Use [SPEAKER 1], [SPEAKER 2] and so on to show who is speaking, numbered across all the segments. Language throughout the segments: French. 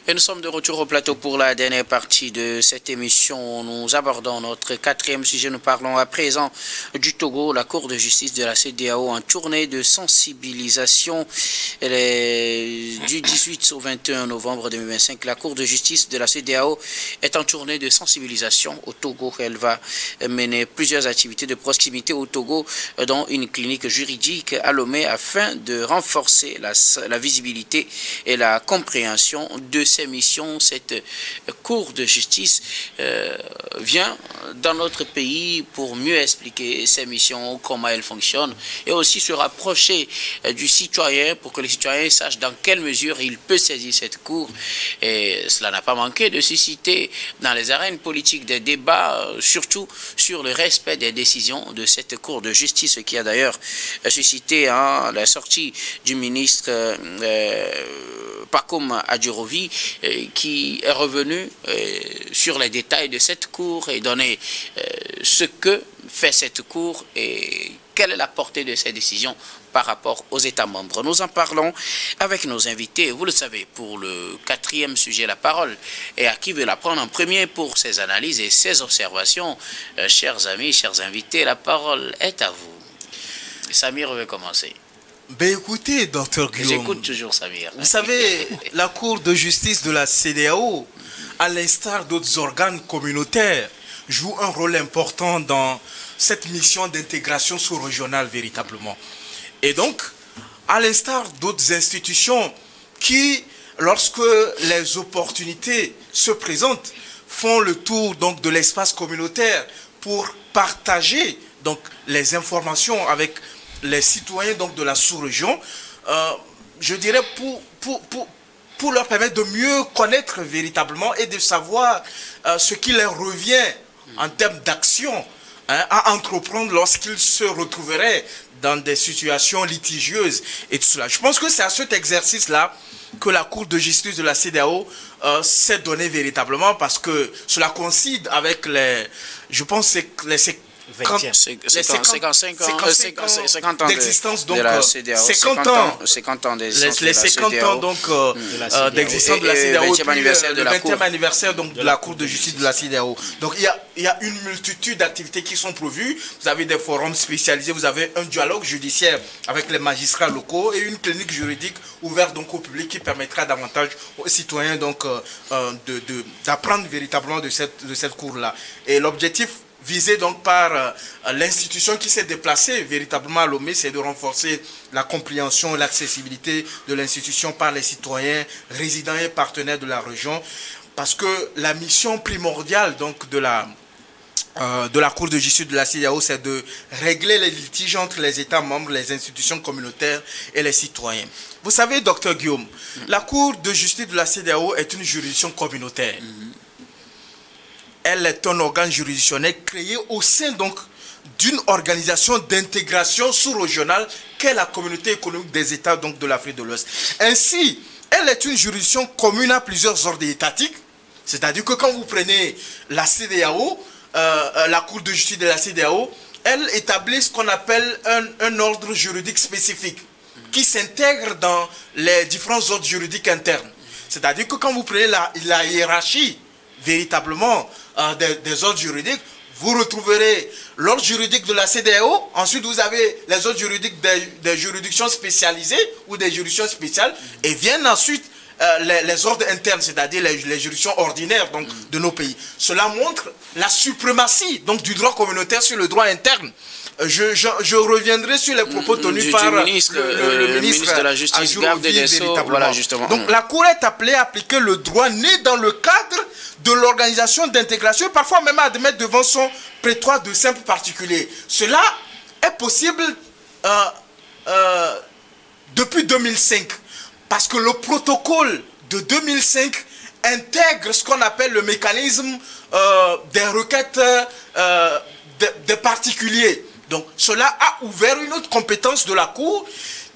[SPEAKER 1] Et nous sommes de retour au plateau pour la dernière partie de cette émission. Nous abordons notre quatrième sujet. Nous parlons à présent du Togo. La Cour de justice de la CEDEAO en tournée de sensibilisation. Elle est du 18 au 21 novembre 2025. La Cour de justice de la CEDEAO est en tournée de sensibilisation au Togo. Elle va mener plusieurs activités de proximité au Togo, dont une clinique juridique à Lomé, afin de renforcer la visibilité et la compréhension de ces missions. Cette Cour de justice vient dans notre pays pour mieux expliquer ces missions, comment elles fonctionnent, et aussi se rapprocher du citoyen pour que le citoyen sache dans quelle mesure il peut saisir cette Cour. Et cela n'a pas manqué de susciter dans les arènes politiques des débats, surtout sur le respect des décisions de cette Cour de justice, qui a d'ailleurs suscité la sortie du ministre Pakoum Adjurovi, qui est revenu sur les détails de cette Cour et donné ce que fait cette Cour et quelle est la portée de ces décisions par rapport aux États membres. Nous en parlons avec nos invités. Vous le savez, pour le quatrième sujet, la parole est à qui veut la prendre en premier pour ses analyses et ses observations. Chers amis, chers invités, la parole est à vous. Samir veut commencer.
[SPEAKER 2] Ben écoutez, docteur Guillaume.
[SPEAKER 1] J'écoute toujours Samir.
[SPEAKER 2] Vous savez, la Cour de justice de la CEDEAO, à l'instar d'autres organes communautaires, joue un rôle important dans cette mission d'intégration sous-régionale véritablement. Et donc, à l'instar d'autres institutions qui, lorsque les opportunités se présentent, font le tour donc de l'espace communautaire pour partager donc les informations avec les citoyens donc de la sous-région, je dirais pour leur permettre de mieux connaître véritablement et de savoir ce qui leur revient en termes d'action à entreprendre lorsqu'ils se retrouveraient dans des situations litigieuses et tout cela. Je pense que c'est à cet exercice-là que la Cour de justice de la CEDEAO s'est donnée véritablement, parce que cela coïncide avec les
[SPEAKER 1] 50 ans
[SPEAKER 2] d'existence donc
[SPEAKER 1] de la CEDEAO,
[SPEAKER 2] 50 ans
[SPEAKER 1] d'existence
[SPEAKER 2] les 50 ans donc d'existence de la CEDEAO, le 20e anniversaire donc de la Cour de justice de la CEDEAO. Donc il y a une multitude d'activités qui sont prévues. Vous avez des forums spécialisés, vous avez un dialogue judiciaire avec les magistrats locaux et une clinique juridique ouverte donc au public qui permettra davantage aux citoyens donc d'apprendre véritablement de cette cour-là. Et l'objectif visé donc par l'institution qui s'est déplacée véritablement à Lomé, c'est de renforcer la compréhension et l'accessibilité de l'institution par les citoyens résidents et partenaires de la région, parce que la mission primordiale donc de la Cour de justice de la CEDEAO, c'est de régler les litiges entre les États membres, les institutions communautaires et les citoyens. Vous savez, docteur Guillaume, la Cour de justice de la CEDEAO est une juridiction communautaire. Elle est un organe juridictionnel créé au sein donc d'une organisation d'intégration sous-régionale qu'est la communauté économique des États donc de l'Afrique de l'Ouest. Ainsi, elle est une juridiction commune à plusieurs ordres étatiques, c'est-à-dire que quand vous prenez la CEDEAO, la Cour de justice de la CEDEAO, elle établit ce qu'on appelle un ordre juridique spécifique qui s'intègre dans les différents ordres juridiques internes. C'est-à-dire que quand vous prenez la hiérarchie véritablement des ordres juridiques, vous retrouverez l'ordre juridique de la CEDEAO, ensuite vous avez les ordres juridiques des juridictions spécialisées ou des juridictions spéciales, et viennent ensuite les ordres internes, c'est-à-dire les juridictions ordinaires donc, de nos pays. Cela montre la suprématie donc, du droit communautaire sur le droit interne. Je reviendrai sur les propos tenus par le ministre de la Justice, garde des Sceaux. Voilà, justement. Donc la Cour est appelée à appliquer le droit né dans le cadre de l'organisation d'intégration, parfois même à admettre devant son prétoire de simple particulier. Cela est possible depuis 2005, parce que le protocole de 2005 intègre ce qu'on appelle le mécanisme des requêtes des particuliers. Donc cela a ouvert une autre compétence de la Cour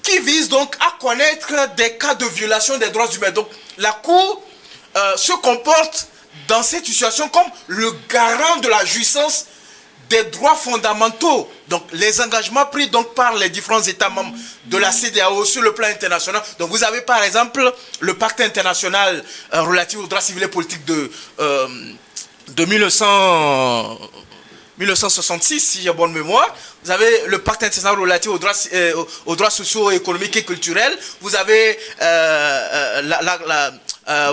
[SPEAKER 2] qui vise donc à connaître des cas de violation des droits humains. Donc la Cour se comporte dans cette situation comme le garant de la jouissance des droits fondamentaux, donc les engagements pris donc par les différents États membres de la CEDEAO sur le plan international. Donc vous avez par exemple le pacte international relatif aux droits civils et politiques de 1966, si j'ai bonne mémoire. Vous avez le pacte international relatif aux droits sociaux, économiques et culturels. Vous avez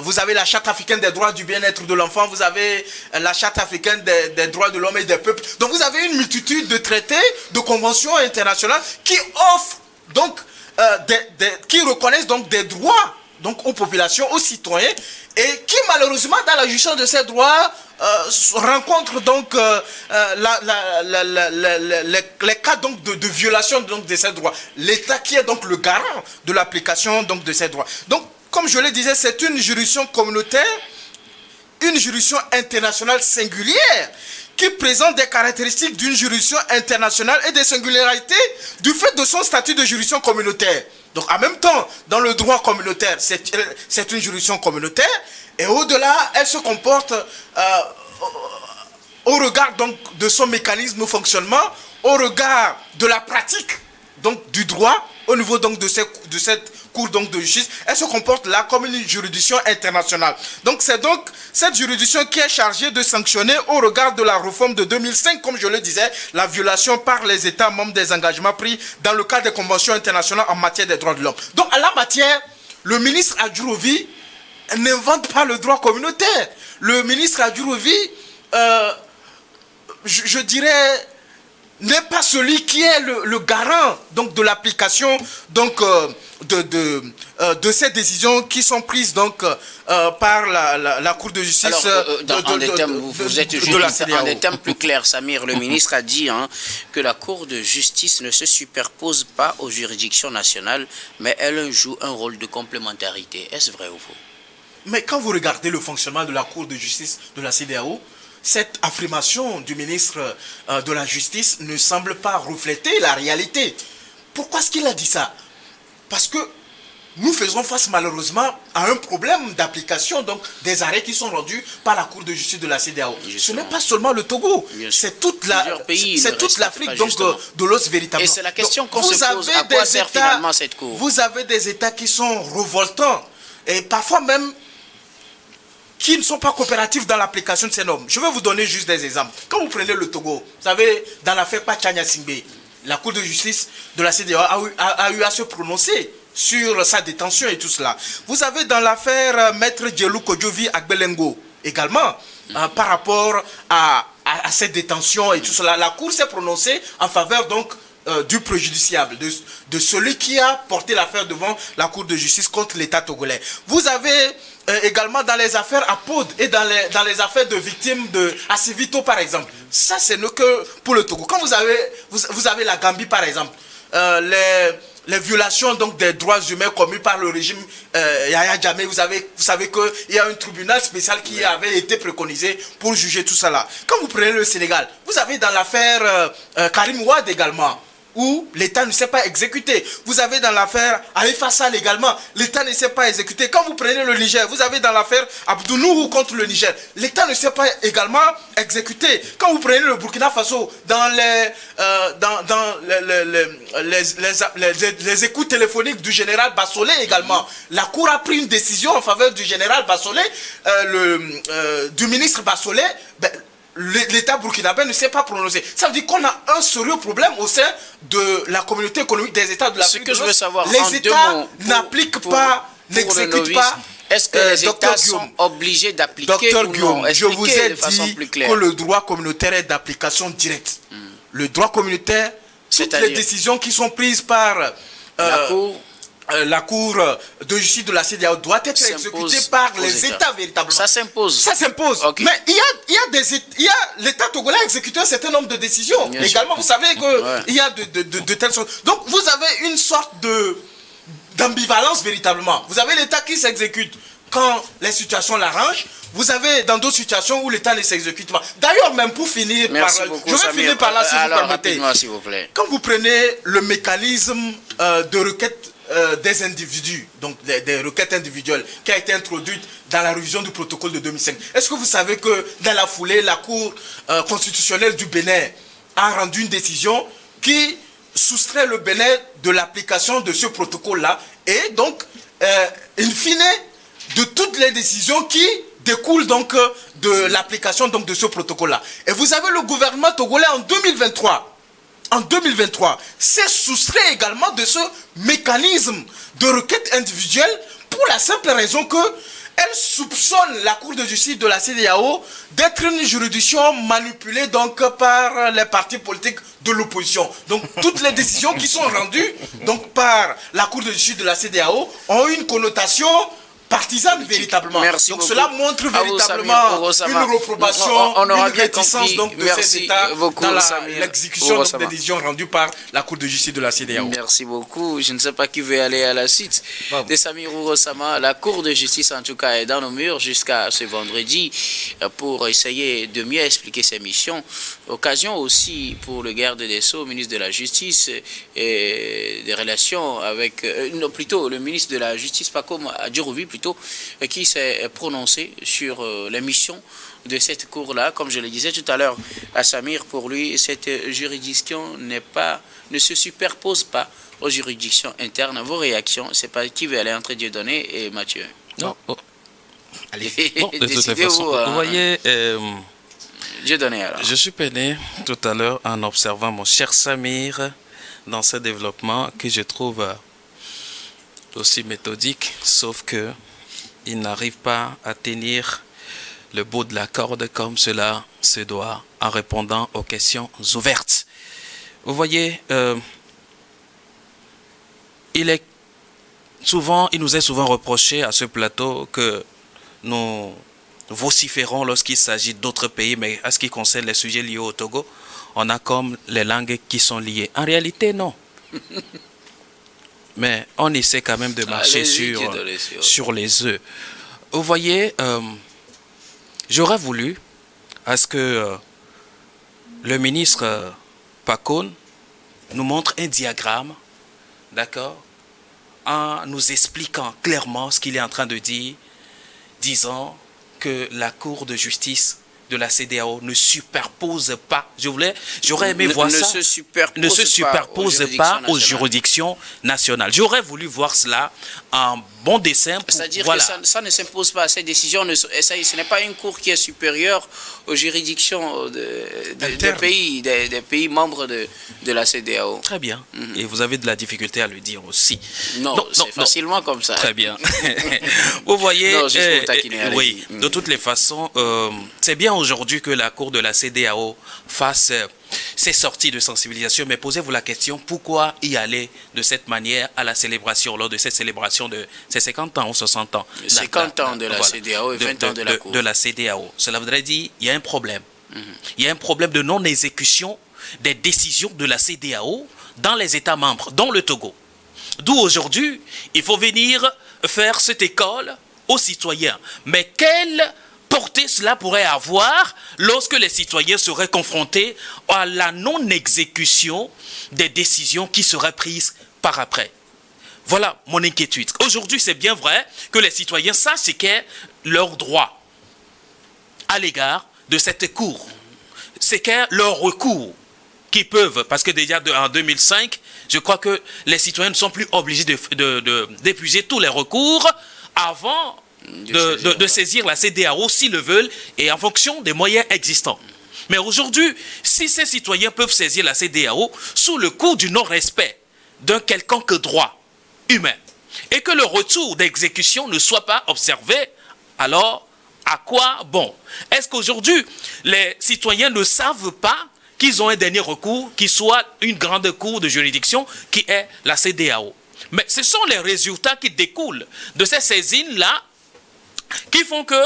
[SPEAKER 2] vous avez la charte africaine des droits du bien-être de l'enfant, vous avez la charte africaine des droits de l'homme et des peuples. Donc vous avez une multitude de traités, de conventions internationales qui offrent donc qui reconnaissent donc des droits donc aux populations, aux citoyens, et qui malheureusement dans la gestion de ces droits rencontrent donc les cas donc de violation donc de ces droits. L'État qui est donc le garant de l'application donc de ces droits. Donc comme je le disais, c'est une juridiction communautaire, une juridiction internationale singulière qui présente des caractéristiques d'une juridiction internationale et des singularités du fait de son statut de juridiction communautaire. Donc en même temps, dans le droit communautaire, c'est une juridiction communautaire, et au-delà, elle se comporte au regard donc de son mécanisme de fonctionnement, au regard de la pratique donc du droit, au niveau donc de cette cour donc de justice, elle se comporte là comme une juridiction internationale. Donc c'est donc cette juridiction qui est chargée de sanctionner au regard de la réforme de 2005, comme je le disais, la violation par les États membres des engagements pris dans le cadre des conventions internationales en matière des droits de l'homme. Donc en la matière, le ministre Adjurovi n'invente pas le droit communautaire. Le ministre Adjurovi, je dirais, n'est pas celui qui est le garant donc de l'application donc de ces décisions qui sont prises donc par la Cour de justice.
[SPEAKER 1] Alors, en des termes plus clairs, Samir, le ministre a dit que la Cour de justice ne se superpose pas aux juridictions nationales, mais elle joue un rôle de complémentarité. Est-ce vrai ou faux?
[SPEAKER 2] Mais quand vous regardez le fonctionnement de la Cour de justice de la CEDEAO, cette affirmation du ministre de la Justice ne semble pas refléter la réalité. Pourquoi est-ce qu'il a dit ça? Parce que nous faisons face malheureusement à un problème d'application donc des arrêts qui sont rendus par la Cour de justice de la CEDEAO. Ce n'est pas seulement le Togo, c'est toute l'Afrique donc de l'os véritablement.
[SPEAKER 1] Et c'est la question qu'on se pose, à quoi sert finalement cette Cour?
[SPEAKER 2] Vous avez des États qui sont revoltants et parfois même qui ne sont pas coopératifs dans l'application de ces normes. Je vais vous donner juste des exemples. Quand vous prenez le Togo, vous savez, dans l'affaire Pachanya Singbe, la Cour de justice de la CEDEAO a eu à se prononcer sur sa détention et tout cela. Vous avez dans l'affaire Maître Djelou Kodjovi Agbelengo également, par rapport à cette détention et tout cela. La Cour s'est prononcée en faveur donc du préjudiciable, de celui qui a porté l'affaire devant la Cour de justice contre l'État togolais. Vous avez également dans les affaires Apod et dans les affaires de victimes de Assivito par exemple. Ça c'est que pour le Togo. Quand vous avez la Gambie par exemple, les violations donc des droits humains commis par le régime Yahya Jammeh, vous savez qu'il y a un tribunal spécial qui avait été préconisé pour juger tout ça là. Quand vous prenez le Sénégal, vous avez dans l'affaire Karim Wade également, où l'État ne s'est pas exécuté. Vous avez dans l'affaire Alifa Sall également, l'État ne s'est pas exécuté. Quand vous prenez le Niger, vous avez dans l'affaire Abdou Nourou contre le Niger, l'État ne s'est pas également exécuté. Quand vous prenez le Burkina Faso, dans les écoutes téléphoniques du général Bassolé également, la Cour a pris une décision en faveur du général Bassolé, du ministre Bassolé. L'État burkinabé ne s'est pas prononcé. Ça veut dire qu'on a un sérieux problème au sein de la communauté économique des États de l'Afrique.
[SPEAKER 1] Ce que je veux savoir,
[SPEAKER 2] les États n'appliquent pas, n'exécutent pas.
[SPEAKER 1] Est-ce que les États sont obligés d'appliquer ou non?
[SPEAKER 2] Je vous ai dit que le droit communautaire est d'application directe. Le droit communautaire, toutes les décisions qui sont prises par la Cour de justice de la CEDEAO doit être exécutée par les États véritablement.
[SPEAKER 1] Ça s'impose.
[SPEAKER 2] Ça s'impose. Okay. Mais il y a l'État togolais a exécuté un certain nombre de décisions. Bien également, sûr. Vous savez qu'il y a de telles choses. Donc, vous avez une sorte d'ambivalence véritablement. Vous avez l'État qui s'exécute quand les situations l'arrangent. Vous avez dans d'autres situations où l'État ne s'exécute pas. D'ailleurs, même pour finir
[SPEAKER 1] je vais
[SPEAKER 2] finir par là si vous permettez.
[SPEAKER 1] S'il vous plaît.
[SPEAKER 2] Quand vous prenez le mécanisme de requête des individus, donc des requêtes individuelles qui a été introduite dans la révision du protocole de 2005. Est-ce que vous savez que dans la foulée, la Cour constitutionnelle du Bénin a rendu une décision qui soustrait le Bénin de l'application de ce protocole-là et donc, in fine, de toutes les décisions qui découlent donc de l'application donc de ce protocole-là. Et vous avez le gouvernement togolais en 2023 s'est soustrait également de ce mécanisme de requête individuelle pour la simple raison que elle soupçonne la Cour de justice de la CEDEAO d'être une juridiction manipulée donc par les partis politiques de l'opposition. Donc toutes les décisions qui sont rendues donc par la Cour de justice de la CEDEAO ont une connotation partisane véritablement.
[SPEAKER 1] Merci
[SPEAKER 2] donc
[SPEAKER 1] beaucoup.
[SPEAKER 2] Cela montre véritablement une reprobation, une réticence donc de ces États dans l'exécution des décisions rendues par la Cour de justice de la CEDEAO.
[SPEAKER 1] Merci beaucoup. Je ne sais pas qui veut aller à la suite de Samir Ourosama. La Cour de justice en tout cas est dans nos murs jusqu'à ce vendredi pour essayer de mieux expliquer ses missions. Occasion aussi pour le garde des Sceaux, ministre de la Justice et des relations avec, non plutôt le ministre de la Justice, Pacôme Adjurouvi, qui s'est prononcé sur la mission de cette cour-là. Comme je le disais tout à l'heure à Samir, pour lui, cette juridiction ne se superpose pas aux juridictions internes. Vos réactions, c'est pas qui veut aller entre Dieudonné et Mathieu.
[SPEAKER 3] Non. Allez. Bon, de toutes les façons, vous voyez,
[SPEAKER 1] Dieudonné alors.
[SPEAKER 3] Je suis peiné tout à l'heure en observant mon cher Samir dans ce développement que je trouve aussi méthodique, sauf que il n'arrive pas à tenir le bout de la corde comme cela se doit en répondant aux questions ouvertes. Vous voyez, il nous est souvent reproché à ce plateau que nous vociférons lorsqu'il s'agit d'autres pays, mais à ce qui concerne les sujets liés au Togo, on a comme les langues qui sont liées. En réalité, non. Mais on essaie quand même de marcher sur les œufs. Vous voyez, j'aurais voulu à ce que le ministre Pacôme nous montre un diagramme, d'accord, en nous expliquant clairement ce qu'il est en train de dire, disant que la Cour de justice de la CEDEAO ne superpose pas. J'aurais aimé voir ça. Ne se superpose pas aux juridictions nationales. J'aurais voulu voir cela en bon dessin.
[SPEAKER 1] C'est-à-dire que ça ne s'impose pas. Ces décisions, ce n'est pas une cour qui est supérieure aux juridictions des pays membres de la CEDEAO.
[SPEAKER 3] Très bien. Et vous avez de la difficulté à le dire aussi.
[SPEAKER 1] Non, c'est facilement comme ça.
[SPEAKER 3] Très bien. Vous voyez,
[SPEAKER 1] non, juste pour taquiner,
[SPEAKER 3] oui, de toutes les façons, c'est bien aujourd'hui que la Cour de la CEDEAO fasse ses sorties de sensibilisation, mais posez-vous la question, pourquoi y aller de cette manière à la célébration, lors de cette célébration de ces 50 ans ou 60 ans
[SPEAKER 1] 50 ans de la CEDEAO et 20 ans de la Cour.
[SPEAKER 3] De la CEDEAO. Cela voudrait dire qu'il y a un problème. Il y a un problème de non-exécution des décisions de la CEDEAO dans les États membres, dont le Togo. D'où aujourd'hui, il faut venir faire cette école aux citoyens. Mais quelle portée cela pourrait avoir lorsque les citoyens seraient confrontés à la non-exécution des décisions qui seraient prises par après? Voilà mon inquiétude. Aujourd'hui, c'est bien vrai que les citoyens sachent ce qu'est leur droit à l'égard de cette cour. Ce qu'est leur recours qu'ils peuvent, parce que déjà en 2005, je crois que les citoyens ne sont plus obligés d'épuiser tous les recours avant de saisir la CEDEAO s'ils le veulent et en fonction des moyens existants. Mais aujourd'hui, si ces citoyens peuvent saisir la CEDEAO sous le coup du non-respect d'un quelconque droit humain et que le retour d'exécution ne soit pas observé, alors à quoi bon? Est-ce qu'aujourd'hui, les citoyens ne savent pas qu'ils ont un dernier recours qui soit une grande cour de juridiction qui est la CEDEAO? Mais ce sont les résultats qui découlent de ces saisines-là qui font que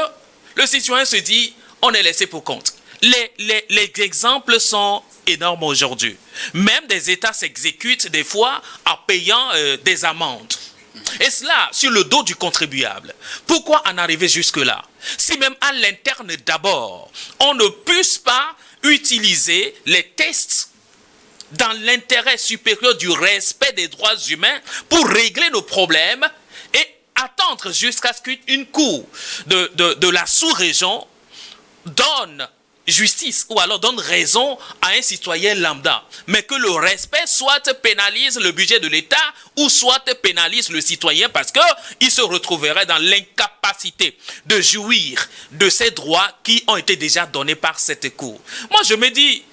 [SPEAKER 3] le citoyen se dit on est laissé pour compte. Les exemples sont énormes aujourd'hui. Même des États s'exécutent des fois en payant des amendes. Et cela sur le dos du contribuable. Pourquoi en arriver jusque-là? Si même à l'interne d'abord, on ne puisse pas utiliser les tests dans l'intérêt supérieur du respect des droits humains pour régler nos problèmes et attendre jusqu'à ce qu'une cour de la sous-région donne justice ou alors donne raison à un citoyen lambda, mais que le respect soit pénalise le budget de l'État ou soit pénalise le citoyen parce qu'il se retrouverait dans l'incapacité de jouir de ces droits qui ont été déjà donnés par cette Cour. Moi, je me dis,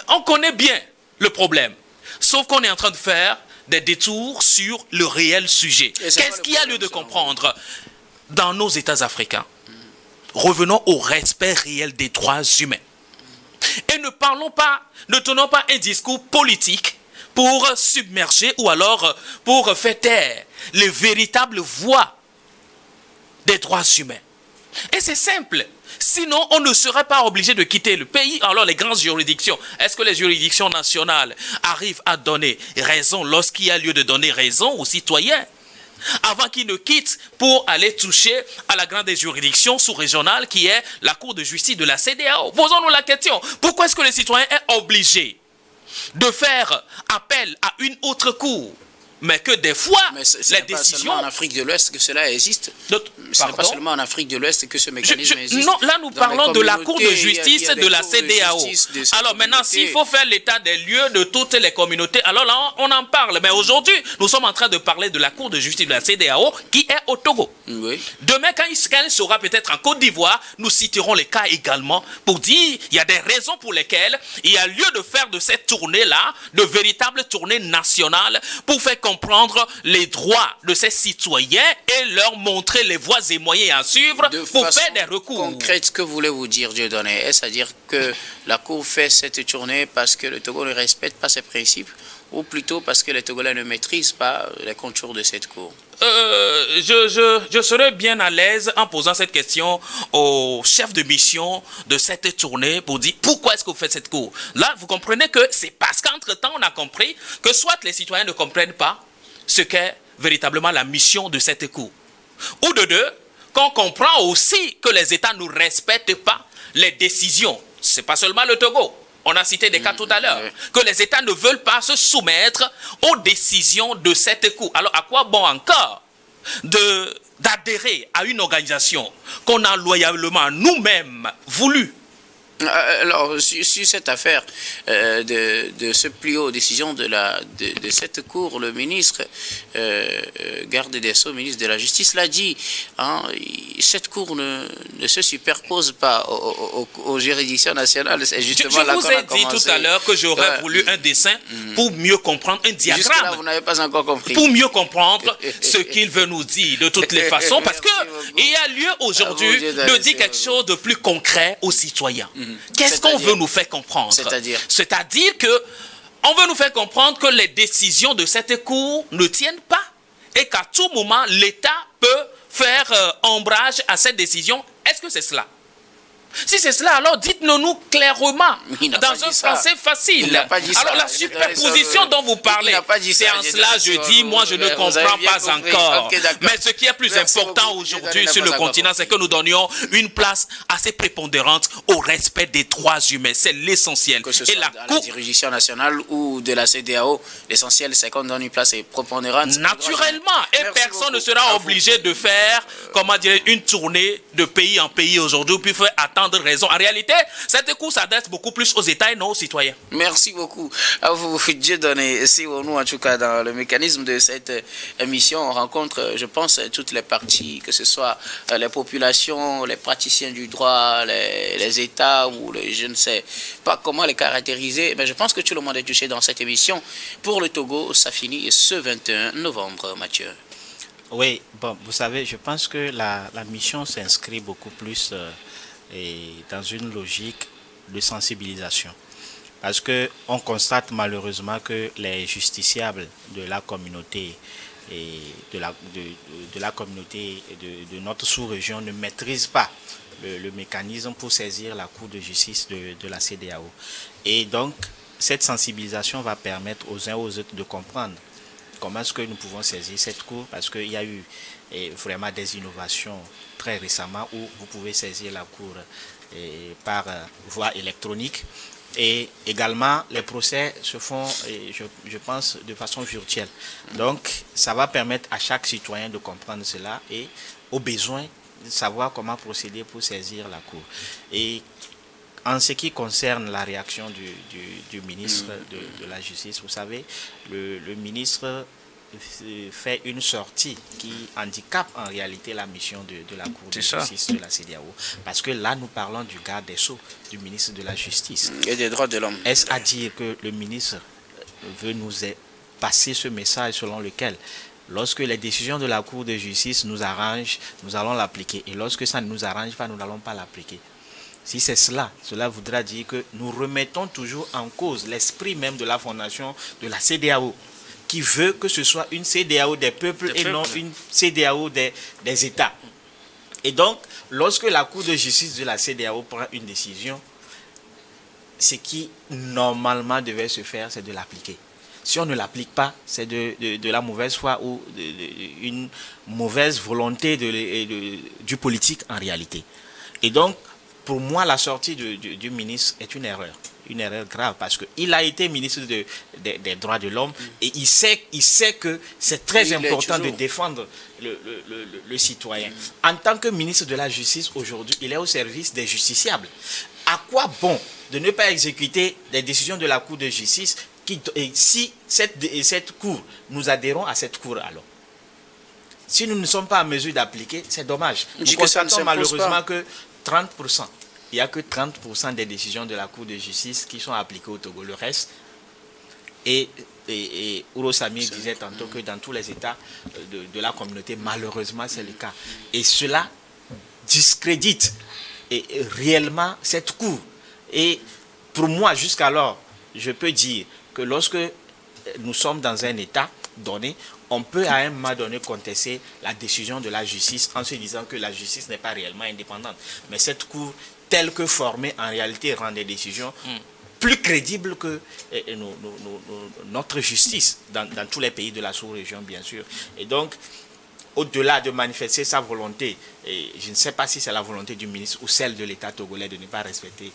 [SPEAKER 3] on connaît bien le problème, sauf qu'on est en train de faire des détours sur le réel sujet. Qu'est-ce qu'il y a lieu de comprendre dans nos États africains? Revenons au respect réel des droits humains. Et ne tenons pas un discours politique pour submerger ou alors pour faire taire les véritables voix des droits humains. Et c'est simple. Sinon, on ne serait pas obligé de quitter le pays. Alors, les grandes juridictions, est-ce que les juridictions nationales arrivent à donner raison lorsqu'il y a lieu de donner raison aux citoyens avant qu'ils ne quittent pour aller toucher à la grande juridiction sous-régionale qui est la Cour de justice de la CEDEAO? Posons-nous la question. Pourquoi est-ce que le citoyen est obligé de faire appel à une autre cour? Mais que des fois, les décisions...
[SPEAKER 1] pas seulement en Afrique de l'Ouest que cela existe. Ce n'est pas seulement en Afrique de l'Ouest que ce mécanisme existe.
[SPEAKER 3] Non, là nous parlons de la Cour de justice de la CEDEAO. Alors maintenant, s'il faut faire l'état des lieux de toutes les communautés, alors là, on en parle. Mais aujourd'hui, nous sommes en train de parler de la Cour de justice de la CEDEAO qui est au Togo. Oui. Demain, quand il sera peut-être en Côte d'Ivoire, nous citerons les cas également pour dire il y a des raisons pour lesquelles il y a lieu de faire de cette tournée-là, de véritables tournées nationales, pour faire comprendre les droits de ces citoyens et leur montrer les voies et moyens à suivre pour faire des recours.
[SPEAKER 1] Concrète, que voulez-vous dire, Dieudonné? Est-ce à dire que la Cour fait cette tournée parce que le Togo ne respecte pas ses principes ou plutôt parce que les Togolais ne maîtrisent pas les contours de cette Cour?
[SPEAKER 3] Je serais bien à l'aise en posant cette question au chef de mission de cette tournée pour dire pourquoi est-ce que vous faites cette cour. Là, vous comprenez que c'est parce qu'entre-temps, on a compris que soit les citoyens ne comprennent pas ce qu'est véritablement la mission de cette cour. Ou de deux, qu'on comprend aussi que les États ne respectent pas les décisions. C'est pas seulement le Togo. On a cité des cas tout à l'heure. Que les États ne veulent pas se soumettre aux décisions de cette Cour. Alors, à quoi bon encore d'adhérer à une organisation qu'on a loyalement nous-mêmes voulu?
[SPEAKER 1] Alors, sur cette affaire de ce plier aux décisions de cette Cour, le ministre, garde des Sceaux, ministre de la Justice, l'a dit, hein, cette Cour ne se superpose pas aux juridictions nationales. C'est justement là qu'on a commencé.
[SPEAKER 3] Je vous ai dit tout à l'heure que j'aurais voulu un dessin pour mieux comprendre, un diagramme.
[SPEAKER 1] Jusque-là, vous n'avez pas encore compris.
[SPEAKER 3] Pour mieux comprendre ce qu'il veut nous dire de toutes les façons, parce qu'il y a lieu aujourd'hui de dire quelque chose de plus concret aux citoyens. Qu'est-ce qu'on veut nous faire comprendre? C'est-à-dire que on veut nous faire comprendre que les décisions de cette Cour ne tiennent pas et qu'à tout moment, l'État peut faire ombrage à cette décision. Est-ce que c'est cela? Si c'est cela, alors dites-nous clairement, dans un français facile. Alors la superposition dont vous parlez, c'est en cela je dis, moi je ne comprends pas encore. Mais ce qui est plus important aujourd'hui sur le continent, c'est que nous donnions une place assez prépondérante au respect des droits humains. C'est l'essentiel.
[SPEAKER 1] Que ce soit dans la juridiction nationale ou de la CEDEAO, l'essentiel c'est qu'on donne une place prépondérante.
[SPEAKER 3] Naturellement, et personne ne sera obligé de faire, comment dire, une tournée de pays en pays aujourd'hui, puis faire attendre raison. En réalité, cette Cour s'adresse beaucoup plus aux États et non aux citoyens.
[SPEAKER 1] Merci beaucoup à vous, Dieudonné. Si nous, en tout cas, dans le mécanisme de cette émission, on rencontre, je pense, toutes les parties, que ce soit les populations, les praticiens du droit, les États ou je ne sais pas comment les caractériser, mais je pense que tout le monde est touché dans cette émission. Pour le Togo, ça finit ce 21 novembre, Mathieu.
[SPEAKER 4] Oui, bon, vous savez, je pense que la mission s'inscrit beaucoup plus dans une logique de sensibilisation. Parce qu'on constate malheureusement que les justiciables de la communauté et de la communauté de notre sous-région ne maîtrisent pas le mécanisme pour saisir la Cour de justice de la CEDEAO. Et donc, cette sensibilisation va permettre aux uns aux autres de comprendre comment est-ce que nous pouvons saisir cette Cour, parce qu'il y a eu vraiment des innovations très récemment où vous pouvez saisir la Cour par voie électronique. Et également, les procès se font, je pense, de façon virtuelle. Donc, ça va permettre à chaque citoyen de comprendre cela et, au besoin, de savoir comment procéder pour saisir la Cour. Et En ce qui concerne la réaction du ministre de la Justice, vous savez, le ministre fait une sortie qui handicape en réalité la mission de la Cour de justice de la CEDEAO. Parce que là, nous parlons du garde des Sceaux, du ministre de la Justice.
[SPEAKER 1] Et des droits de l'homme.
[SPEAKER 4] Est-ce à dire que le ministre veut nous passer ce message selon lequel, lorsque les décisions de la Cour de justice nous arrangent, nous allons l'appliquer. Et lorsque ça ne nous arrange pas, nous n'allons pas l'appliquer. Si c'est cela, cela voudra dire que nous remettons toujours en cause l'esprit même de la fondation de la CEDEAO, qui veut que ce soit une CEDEAO des peuples et non une CEDEAO des États. Et donc, lorsque la Cour de justice de la CEDEAO prend une décision, ce qui normalement devait se faire, c'est de l'appliquer. Si on ne l'applique pas, c'est de la mauvaise foi ou une mauvaise volonté du politique en réalité. Et donc, pour moi, la sortie du ministre est une erreur grave, parce qu'il a été ministre des droits de l'homme et il sait que c'est très important de défendre le citoyen. En tant que ministre de la Justice, aujourd'hui, il est au service des justiciables. À quoi bon de ne pas exécuter des décisions de la Cour de justice si cette Cour, nous adhérons à cette Cour alors? Si nous ne sommes pas en mesure d'appliquer, c'est dommage. Nous constatons malheureusement que 30%. Il n'y a que 30% des décisions de la Cour de justice qui sont appliquées au Togo. Le reste, et Ouro Samir disait tantôt que dans tous les États de la communauté, malheureusement, c'est le cas. Et cela discrédite réellement cette Cour. Et pour moi, jusqu'alors, je peux dire que lorsque nous sommes dans un État donné, on peut à un moment donné contester la décision de la justice en se disant que la justice n'est pas réellement indépendante. Mais cette Cour, telle que formée, en réalité, rend des décisions plus crédibles que notre justice dans tous les pays de la sous-région, bien sûr. Et donc, au-delà de manifester sa volonté, et je ne sais pas si c'est la volonté du ministre ou celle de l'État togolais de ne pas respecter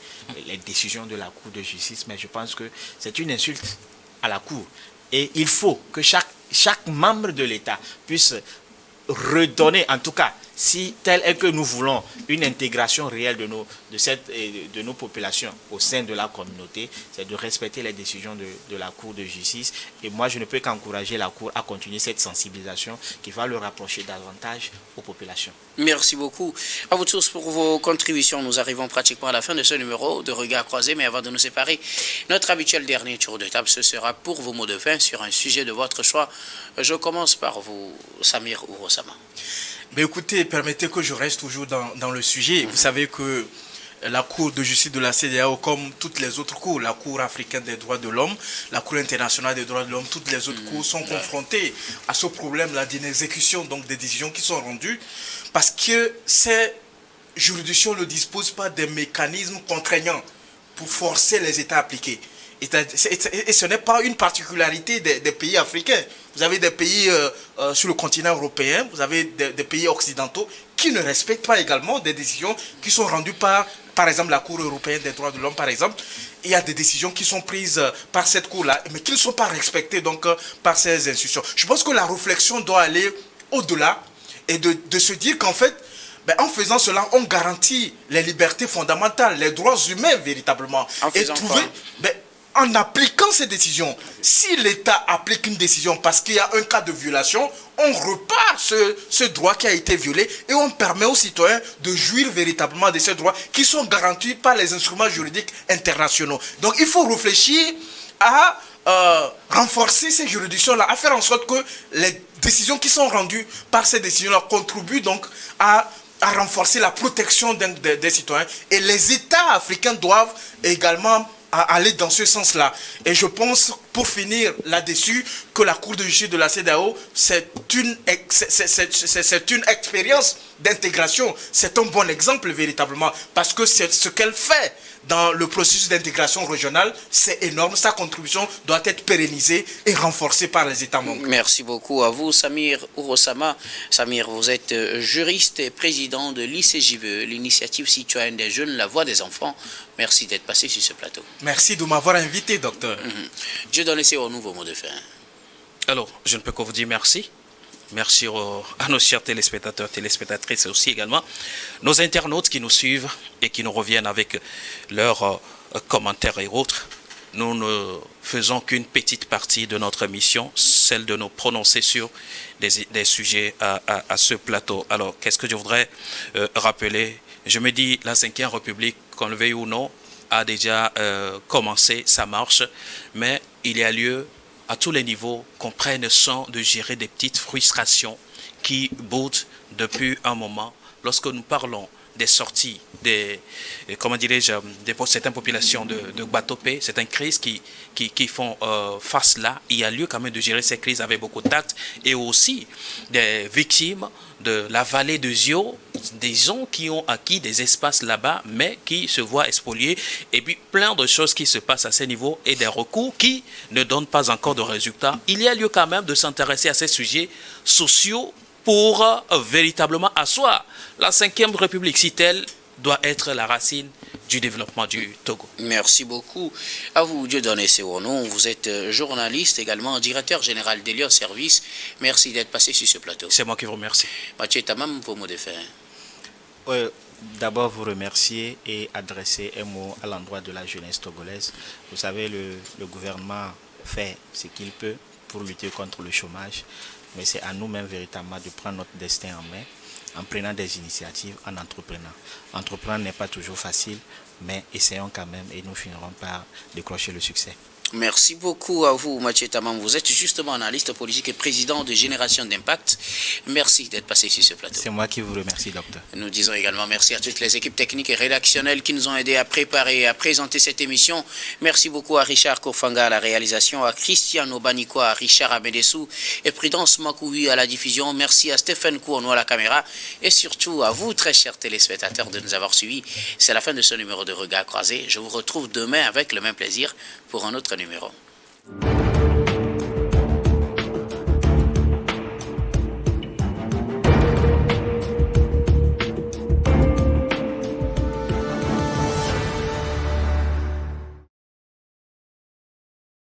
[SPEAKER 4] les décisions de la Cour de justice, mais je pense que c'est une insulte à la Cour. Et il faut que chaque membre de l'État puisse redonner, en tout cas, si tel est que nous voulons une intégration réelle de nos populations au sein de la communauté, c'est de respecter les décisions de la Cour de justice. Et moi, je ne peux qu'encourager la Cour à continuer cette sensibilisation qui va le rapprocher davantage aux populations.
[SPEAKER 1] Merci beaucoup à vous tous pour vos contributions. Nous arrivons pratiquement à la fin de ce numéro de Regards croisés, mais avant de nous séparer, notre habituel dernier tour de table, ce sera pour vos mots de fin sur un sujet de votre choix. Je commence par vous, Samir Ouro-Sama.
[SPEAKER 2] Mais écoutez, permettez que je reste toujours dans le sujet. Vous savez que la Cour de justice de la CEDEAO, comme toutes les autres cours, la Cour africaine des droits de l'homme, la Cour internationale des droits de l'homme, toutes les autres cours sont confrontées à ce problème-là d'inexécution, donc des décisions qui sont rendues, parce que ces juridictions ne disposent pas des mécanismes contraignants pour forcer les États à appliquer. Et ce n'est pas une particularité des pays africains. Vous avez des pays sur le continent européen, vous avez des pays occidentaux qui ne respectent pas également des décisions qui sont rendues par exemple, la Cour européenne des droits de l'homme, par exemple. Il y a des décisions qui sont prises par cette Cour-là, mais qui ne sont pas respectées donc par ces institutions. Je pense que la réflexion doit aller au-delà et de se dire qu'en fait, en faisant cela, on garantit les libertés fondamentales, les droits humains véritablement. En appliquant ces décisions, si l'État applique une décision parce qu'il y a un cas de violation, on repart ce droit qui a été violé et on permet aux citoyens de jouir véritablement de ces droits qui sont garantis par les instruments juridiques internationaux. Donc il faut réfléchir à renforcer ces juridictions-là, à faire en sorte que les décisions qui sont rendues par ces décisions-là contribuent donc à renforcer la protection des citoyens. Et les États africains doivent également aller dans ce sens-là. Et je pense, pour finir là-dessus, que la Cour de justice de la CEDEAO, c'est une expérience d'intégration. C'est un bon exemple, véritablement, parce que c'est ce qu'elle fait dans le processus d'intégration régionale, c'est énorme. Sa contribution doit être pérennisée et renforcée par les États membres.
[SPEAKER 1] Merci beaucoup à vous, Samir Ouro-Sama. Samir, vous êtes juriste et président de l'ICJVE, l'initiative citoyenne des jeunes, la voix des enfants. Merci d'être passé sur ce plateau.
[SPEAKER 2] Merci de m'avoir invité, docteur.
[SPEAKER 1] Je donne ici au nouveau mot de fin.
[SPEAKER 3] Alors, je ne peux que vous dire merci. Merci à nos chers téléspectateurs, téléspectatrices et aussi également nos internautes qui nous suivent et qui nous reviennent avec leurs commentaires et autres. Nous ne faisons qu'une petite partie de notre mission, celle de nous prononcer sur des sujets à ce plateau. Alors, qu'est-ce que je voudrais rappeler? Je me dis, la 5e République, qu'on le veuille ou non, a déjà commencé sa marche, mais il y a lieu à tous les niveaux qu'on prenne soin de gérer des petites frustrations qui boudent depuis un moment. Lorsque nous parlons des sorties, comment dirais-je, de certaines populations de Guatopé, c'est une crise qui font face là. Il y a lieu quand même de gérer ces crises avec beaucoup de tact, et aussi des victimes de la vallée de Zio, des gens qui ont acquis des espaces là-bas, mais qui se voient spoliés, et puis plein de choses qui se passent à ces niveaux et des recours qui ne donnent pas encore de résultats. Il y a lieu quand même de s'intéresser à ces sujets sociaux pour véritablement asseoir la 5e République, si telle doit être la racine du développement du Togo.
[SPEAKER 1] Merci beaucoup à vous, Dieudonné Sewono. Vous êtes journaliste, également directeur général d'Elios Service. Merci d'être passé sur ce plateau.
[SPEAKER 3] C'est moi qui vous remercie.
[SPEAKER 1] Mathieu Tamam, vos mots de fin.
[SPEAKER 4] D'abord, vous remercier et adresser un mot à l'endroit de la jeunesse togolaise. Vous savez, le gouvernement fait ce qu'il peut pour lutter contre le chômage, mais c'est à nous-mêmes véritablement de prendre notre destin en main, en prenant des initiatives, en entreprenant. Entreprendre n'est pas toujours facile, mais essayons quand même et nous finirons par décrocher le succès.
[SPEAKER 1] Merci beaucoup à vous, Mathieu Tamam. Vous êtes justement analyste politique et président de Génération d'Impact. Merci d'être passé sur ce plateau.
[SPEAKER 4] C'est moi qui vous remercie, docteur.
[SPEAKER 1] Nous disons également merci à toutes les équipes techniques et rédactionnelles qui nous ont aidés à préparer et à présenter cette émission. Merci beaucoup à Richard Kofanga à la réalisation, à Christian Obaniko, à Richard Abedessou et Prudence Makoui à la diffusion. Merci à Stéphane Kouono à la caméra et surtout à vous, très chers téléspectateurs, de nous avoir suivis. C'est la fin de ce numéro de Regard Croisé. Je vous retrouve demain avec le même plaisir pour un autre numéro.